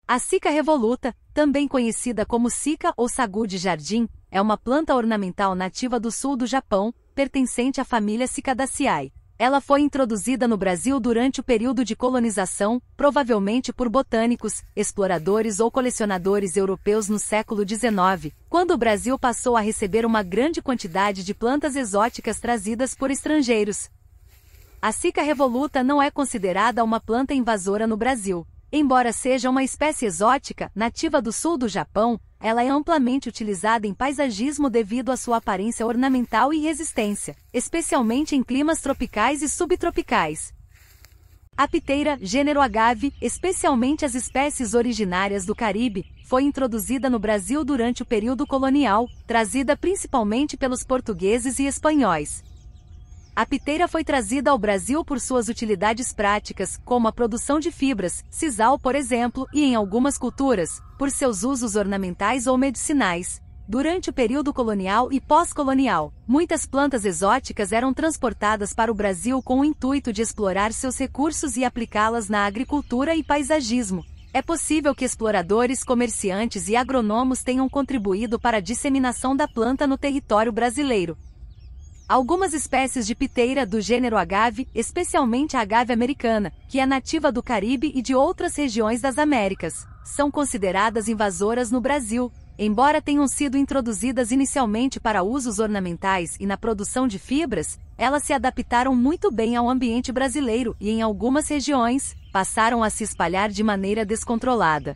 A Cica revoluta, também conhecida como cica ou sagu de jardim, é uma planta ornamental nativa do sul do Japão, pertencente à família Cicadaceae. Ela foi introduzida no Brasil durante o período de colonização, provavelmente por botânicos, exploradores ou colecionadores europeus no século XIX, quando o Brasil passou a receber uma grande quantidade de plantas exóticas trazidas por estrangeiros. A Cica revoluta não é considerada uma planta invasora no Brasil. Embora seja uma espécie exótica, nativa do sul do Japão, ela é amplamente utilizada em paisagismo devido à sua aparência ornamental e resistência, especialmente em climas tropicais e subtropicais. A piteira, gênero agave, especialmente as espécies originárias do Caribe, foi introduzida no Brasil durante o período colonial, trazida principalmente pelos portugueses e espanhóis. A piteira foi trazida ao Brasil por suas utilidades práticas, como a produção de fibras, sisal por exemplo, e em algumas culturas, por seus usos ornamentais ou medicinais. Durante o período colonial e pós-colonial, muitas plantas exóticas eram transportadas para o Brasil com o intuito de explorar seus recursos e aplicá-las na agricultura e paisagismo. É possível que exploradores, comerciantes e agrônomos tenham contribuído para a disseminação da planta no território brasileiro. Algumas espécies de piteira do gênero agave, especialmente a agave americana, que é nativa do Caribe e de outras regiões das Américas, são consideradas invasoras no Brasil. Embora tenham sido introduzidas inicialmente para usos ornamentais e na produção de fibras, elas se adaptaram muito bem ao ambiente brasileiro e em algumas regiões, passaram a se espalhar de maneira descontrolada.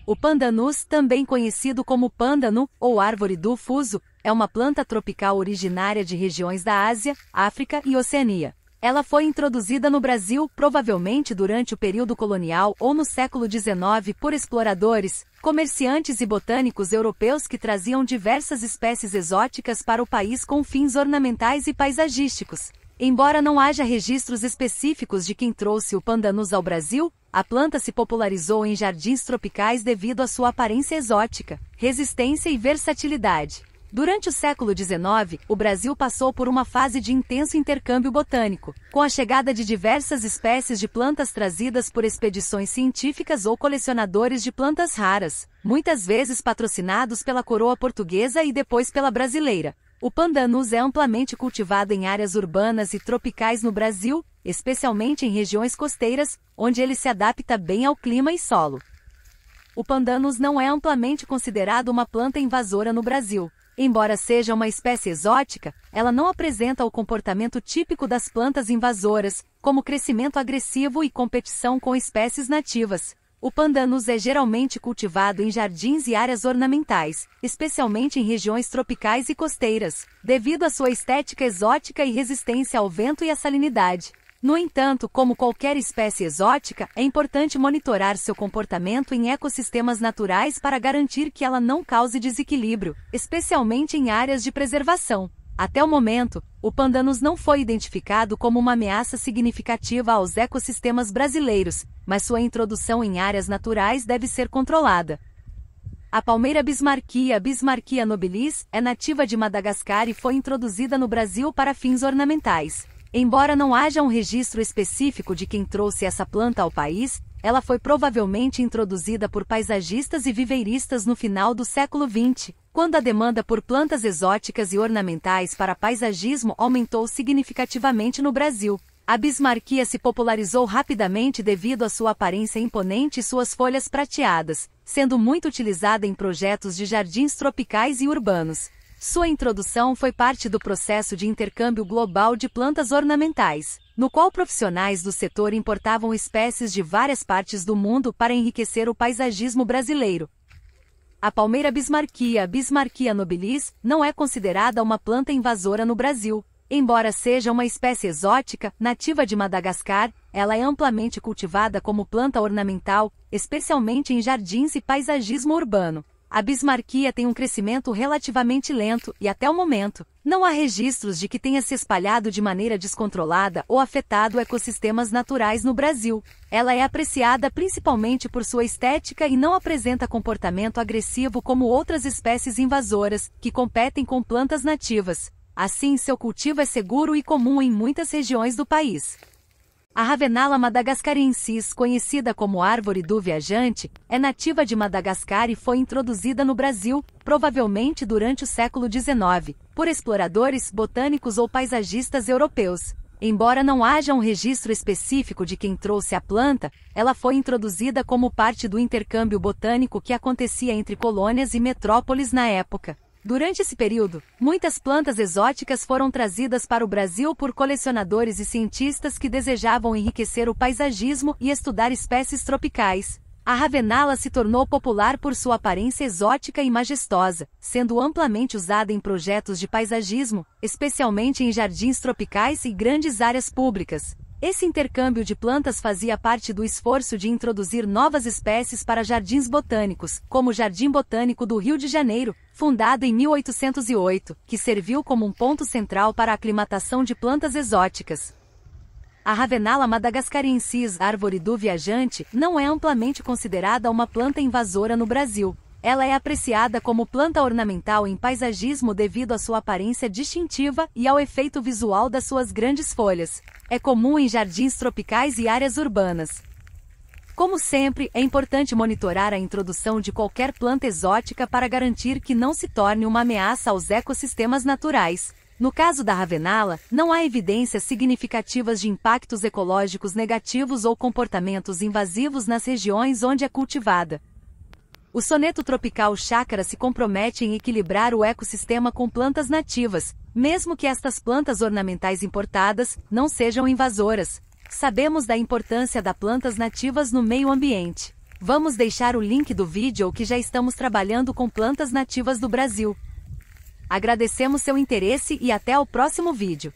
O pandanus, também conhecido como pândano, ou árvore do fuso, é uma planta tropical originária de regiões da Ásia, África e Oceania. Ela foi introduzida no Brasil, provavelmente durante o período colonial ou no século XIX por exploradores, comerciantes e botânicos europeus que traziam diversas espécies exóticas para o país com fins ornamentais e paisagísticos. Embora não haja registros específicos de quem trouxe o pandanus ao Brasil, a planta se popularizou em jardins tropicais devido à sua aparência exótica, resistência e versatilidade. Durante o século XIX, o Brasil passou por uma fase de intenso intercâmbio botânico, com a chegada de diversas espécies de plantas trazidas por expedições científicas ou colecionadores de plantas raras, muitas vezes patrocinados pela coroa portuguesa e depois pela brasileira. O pandanus é amplamente cultivado em áreas urbanas e tropicais no Brasil, especialmente em regiões costeiras, onde ele se adapta bem ao clima e solo. O pandanus não é amplamente considerado uma planta invasora no Brasil. Embora seja uma espécie exótica, ela não apresenta o comportamento típico das plantas invasoras, como crescimento agressivo e competição com espécies nativas. O pandanus é geralmente cultivado em jardins e áreas ornamentais, especialmente em regiões tropicais e costeiras, devido à sua estética exótica e resistência ao vento e à salinidade. No entanto, como qualquer espécie exótica, é importante monitorar seu comportamento em ecossistemas naturais para garantir que ela não cause desequilíbrio, especialmente em áreas de preservação. Até o momento, o pandanus não foi identificado como uma ameaça significativa aos ecossistemas brasileiros, mas sua introdução em áreas naturais deve ser controlada. A palmeira Bismarckia nobilis, é nativa de Madagascar e foi introduzida no Brasil para fins ornamentais. Embora não haja um registro específico de quem trouxe essa planta ao país, ela foi provavelmente introduzida por paisagistas e viveiristas no final do século XX, quando a demanda por plantas exóticas e ornamentais para paisagismo aumentou significativamente no Brasil. A Bismarckia se popularizou rapidamente devido à sua aparência imponente e suas folhas prateadas, sendo muito utilizada em projetos de jardins tropicais e urbanos. Sua introdução foi parte do processo de intercâmbio global de plantas ornamentais, no qual profissionais do setor importavam espécies de várias partes do mundo para enriquecer o paisagismo brasileiro. A palmeira Bismarckia nobilis, não é considerada uma planta invasora no Brasil. Embora seja uma espécie exótica, nativa de Madagascar, ela é amplamente cultivada como planta ornamental, especialmente em jardins e paisagismo urbano. A Bismarckia tem um crescimento relativamente lento e, até o momento, não há registros de que tenha se espalhado de maneira descontrolada ou afetado ecossistemas naturais no Brasil. Ela é apreciada principalmente por sua estética e não apresenta comportamento agressivo como outras espécies invasoras, que competem com plantas nativas. Assim, seu cultivo é seguro e comum em muitas regiões do país. A Ravenala madagascariensis, conhecida como árvore do viajante, é nativa de Madagascar e foi introduzida no Brasil, provavelmente durante o século XIX, por exploradores, botânicos ou paisagistas europeus. Embora não haja um registro específico de quem trouxe a planta, ela foi introduzida como parte do intercâmbio botânico que acontecia entre colônias e metrópoles na época. Durante esse período, muitas plantas exóticas foram trazidas para o Brasil por colecionadores e cientistas que desejavam enriquecer o paisagismo e estudar espécies tropicais. A Ravenala se tornou popular por sua aparência exótica e majestosa, sendo amplamente usada em projetos de paisagismo, especialmente em jardins tropicais e grandes áreas públicas. Esse intercâmbio de plantas fazia parte do esforço de introduzir novas espécies para jardins botânicos, como o Jardim Botânico do Rio de Janeiro, fundado em 1808, que serviu como um ponto central para a aclimatação de plantas exóticas. A Ravenala madagascariensis, árvore do viajante, não é amplamente considerada uma planta invasora no Brasil. Ela é apreciada como planta ornamental em paisagismo devido à sua aparência distintiva e ao efeito visual das suas grandes folhas. É comum em jardins tropicais e áreas urbanas. Como sempre, é importante monitorar a introdução de qualquer planta exótica para garantir que não se torne uma ameaça aos ecossistemas naturais. No caso da Ravenala, não há evidências significativas de impactos ecológicos negativos ou comportamentos invasivos nas regiões onde é cultivada. O soneto tropical Chácara se compromete em equilibrar o ecossistema com plantas nativas, mesmo que estas plantas ornamentais importadas não sejam invasoras. Sabemos da importância das plantas nativas no meio ambiente. Vamos deixar o link do vídeo que já estamos trabalhando com plantas nativas do Brasil. Agradecemos seu interesse e até o próximo vídeo.